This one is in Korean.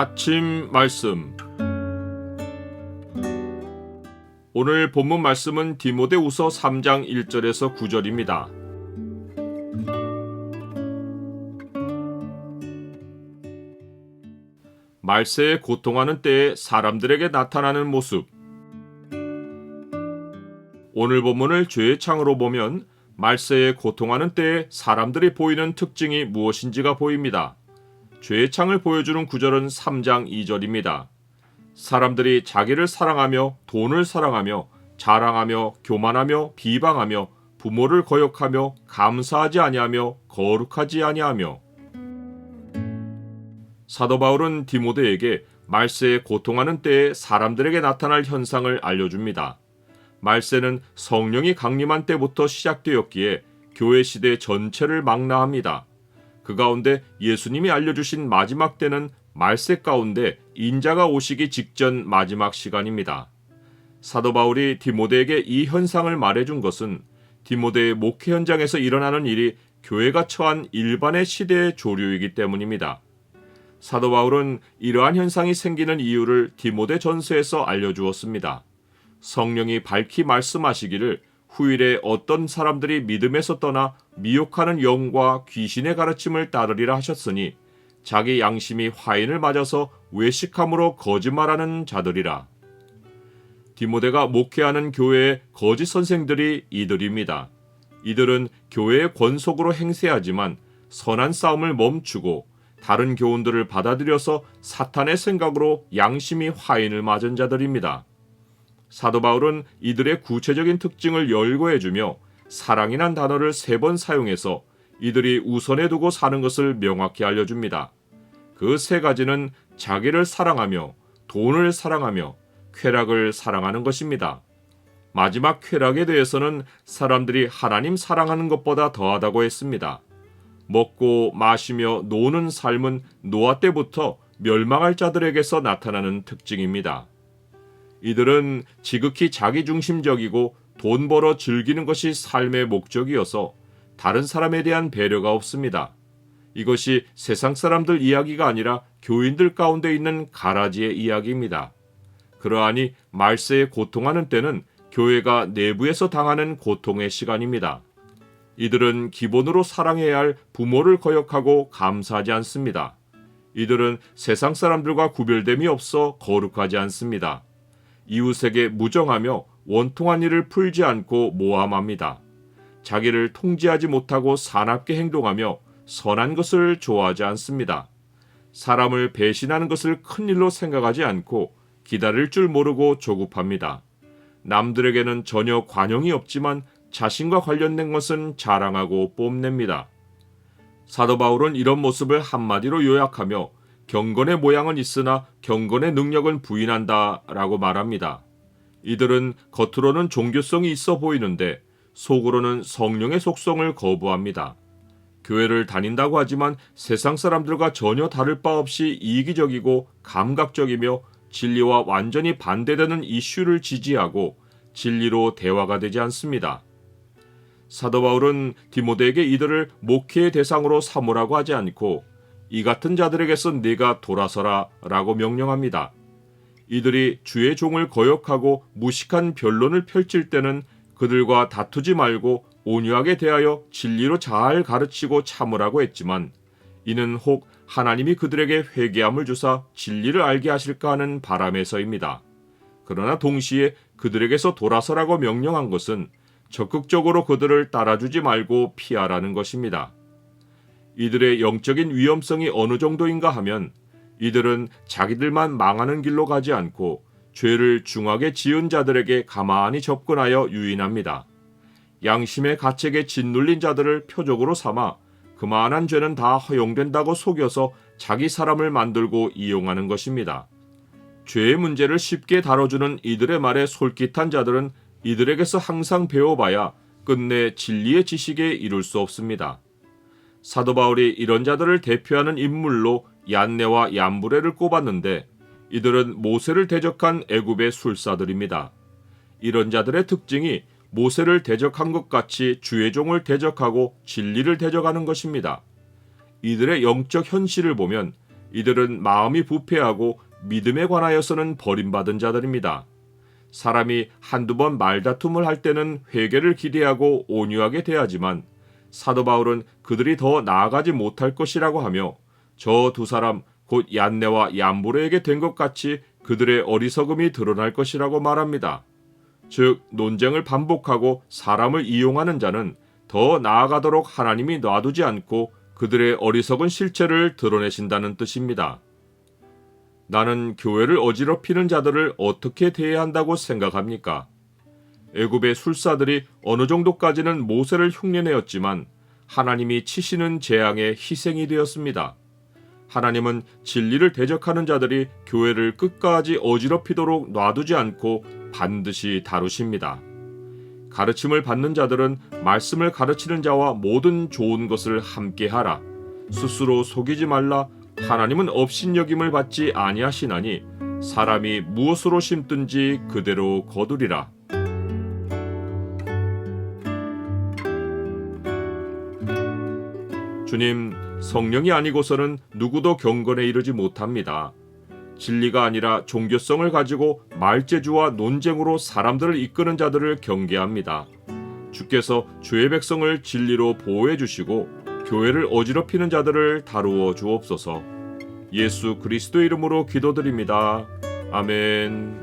아침 말씀. 오늘 본문 말씀은 디모데후서 3장 1절에서 9절입니다. 말세에 고통하는 때에 사람들에게 나타나는 모습. 오늘 본문을 죄의 창으로 보면 말세에 고통하는 때에 사람들이 보이는 특징이 무엇인지가 보입니다. 죄의 창을 보여주는 구절은 3장 2절입니다. 사람들이 자기를 사랑하며 돈을 사랑하며 자랑하며 교만하며 비방하며 부모를 거역하며 감사하지 아니하며 거룩하지 아니하며. 사도 바울은 디모데에게 말세에 고통하는 때에 사람들에게 나타날 현상을 알려줍니다. 말세는 성령이 강림한 때부터 시작되었기에 교회 시대 전체를 망라합니다. 그 가운데 예수님이 알려주신 마지막 때는 말세 가운데 인자가 오시기 직전 마지막 시간입니다. 사도 바울이 디모데에게 이 현상을 말해준 것은 디모데의 목회 현장에서 일어나는 일이 교회가 처한 일반의 시대의 조류이기 때문입니다. 사도 바울은 이러한 현상이 생기는 이유를 디모데 전서에서 알려주었습니다. 성령이 밝히 말씀하시기를 후일에 어떤 사람들이 믿음에서 떠나 미혹하는 영과 귀신의 가르침을 따르리라 하셨으니 자기 양심이 화인을 맞아서 외식함으로 거짓말하는 자들이라. 디모데가 목회하는 교회의 거짓 선생들이 이들입니다. 이들은 교회의 권속으로 행세하지만 선한 싸움을 멈추고 다른 교훈들을 받아들여서 사탄의 생각으로 양심이 화인을 맞은 자들입니다. 사도 바울은 이들의 구체적인 특징을 열거해주며 사랑이란 단어를 3번 사용해서 이들이 우선에 두고 사는 것을 명확히 알려줍니다. 그 3가지는 자기를 사랑하며 돈을 사랑하며 쾌락을 사랑하는 것입니다. 마지막 쾌락에 대해서는 사람들이 하나님 사랑하는 것보다 더하다고 했습니다. 먹고 마시며 노는 삶은 노아 때부터 멸망할 자들에게서 나타나는 특징입니다. 이들은 지극히 자기중심적이고 돈 벌어 즐기는 것이 삶의 목적이어서 다른 사람에 대한 배려가 없습니다. 이것이 세상 사람들 이야기가 아니라 교인들 가운데 있는 가라지의 이야기입니다. 그러하니 말세에 고통하는 때는 교회가 내부에서 당하는 고통의 시간입니다. 이들은 기본으로 사랑해야 할 부모를 거역하고 감사하지 않습니다. 이들은 세상 사람들과 구별됨이 없어 거룩하지 않습니다. 이웃에게 무정하며 원통한 일을 풀지 않고 모함합니다. 자기를 통제하지 못하고 사납게 행동하며 선한 것을 좋아하지 않습니다. 사람을 배신하는 것을 큰일로 생각하지 않고 기다릴 줄 모르고 조급합니다. 남들에게는 전혀 관용이 없지만 자신과 관련된 것은 자랑하고 뽐냅니다. 사도 바울은 이런 모습을 한마디로 요약하며 경건의 모양은 있으나 경건의 능력은 부인한다 라고 말합니다. 이들은 겉으로는 종교성이 있어 보이는데 속으로는 성령의 속성을 거부합니다. 교회를 다닌다고 하지만 세상 사람들과 전혀 다를 바 없이 이기적이고 감각적이며 진리와 완전히 반대되는 이슈를 지지하고 진리로 대화가 되지 않습니다. 사도 바울은 디모데에게 이들을 목회의 대상으로 삼으라고 하지 않고 이 같은 자들에게서 네가 돌아서라 라고 명령합니다. 이들이 주의 종을 거역하고 무식한 변론을 펼칠 때는 그들과 다투지 말고 온유하게 대하여 진리로 잘 가르치고 참으라고 했지만 이는 혹 하나님이 그들에게 회개함을 주사 진리를 알게 하실까 하는 바람에서입니다. 그러나 동시에 그들에게서 돌아서라고 명령한 것은 적극적으로 그들을 따라주지 말고 피하라는 것입니다. 이들의 영적인 위험성이 어느 정도인가 하면 이들은 자기들만 망하는 길로 가지 않고 죄를 중하게 지은 자들에게 가만히 접근하여 유인합니다. 양심의 가책에 짓눌린 자들을 표적으로 삼아 그만한 죄는 다 허용된다고 속여서 자기 사람을 만들고 이용하는 것입니다. 죄의 문제를 쉽게 다뤄주는 이들의 말에 솔깃한 자들은 이들에게서 항상 배워봐야 끝내 진리의 지식에 이룰 수 없습니다. 사도 바울이 이런 자들을 대표하는 인물로 얀네와 얀브레를 꼽았는데 이들은 모세를 대적한 애굽의 술사들입니다. 이런 자들의 특징이 모세를 대적한 것 같이 주의 종을 대적하고 진리를 대적하는 것입니다. 이들의 영적 현실을 보면 이들은 마음이 부패하고 믿음에 관하여서는 버림받은 자들입니다. 사람이 한두 번 말다툼을 할 때는 회개를 기대하고 온유하게 대하지만 사도 바울은 그들이 더 나아가지 못할 것이라고 하며 저 두 사람 곧 얀네와 얀보레에게 된 것 같이 그들의 어리석음이 드러날 것이라고 말합니다. 즉 논쟁을 반복하고 사람을 이용하는 자는 더 나아가도록 하나님이 놔두지 않고 그들의 어리석은 실체를 드러내신다는 뜻입니다. 나는 교회를 어지럽히는 자들을 어떻게 대해야 한다고 생각합니까? 애굽의 술사들이 어느 정도까지는 모세를 흉내내었지만 하나님이 치시는 재앙의 희생이 되었습니다. 하나님은 진리를 대적하는 자들이 교회를 끝까지 어지럽히도록 놔두지 않고 반드시 다루십니다. 가르침을 받는 자들은 말씀을 가르치는 자와 모든 좋은 것을 함께 하라. 스스로 속이지 말라. 하나님은 업신여김을 받지 아니하시나니 사람이 무엇으로 심든지 그대로 거두리라. 주님, 성령이 아니고서는 누구도 경건에 이르지 못합니다. 진리가 아니라 종교성을 가지고 말재주와 논쟁으로 사람들을 이끄는 자들을 경계합니다. 주께서 주의 백성을 진리로 보호해 주시고 교회를 어지럽히는 자들을 다루어 주옵소서. 예수 그리스도 이름으로 기도드립니다. 아멘.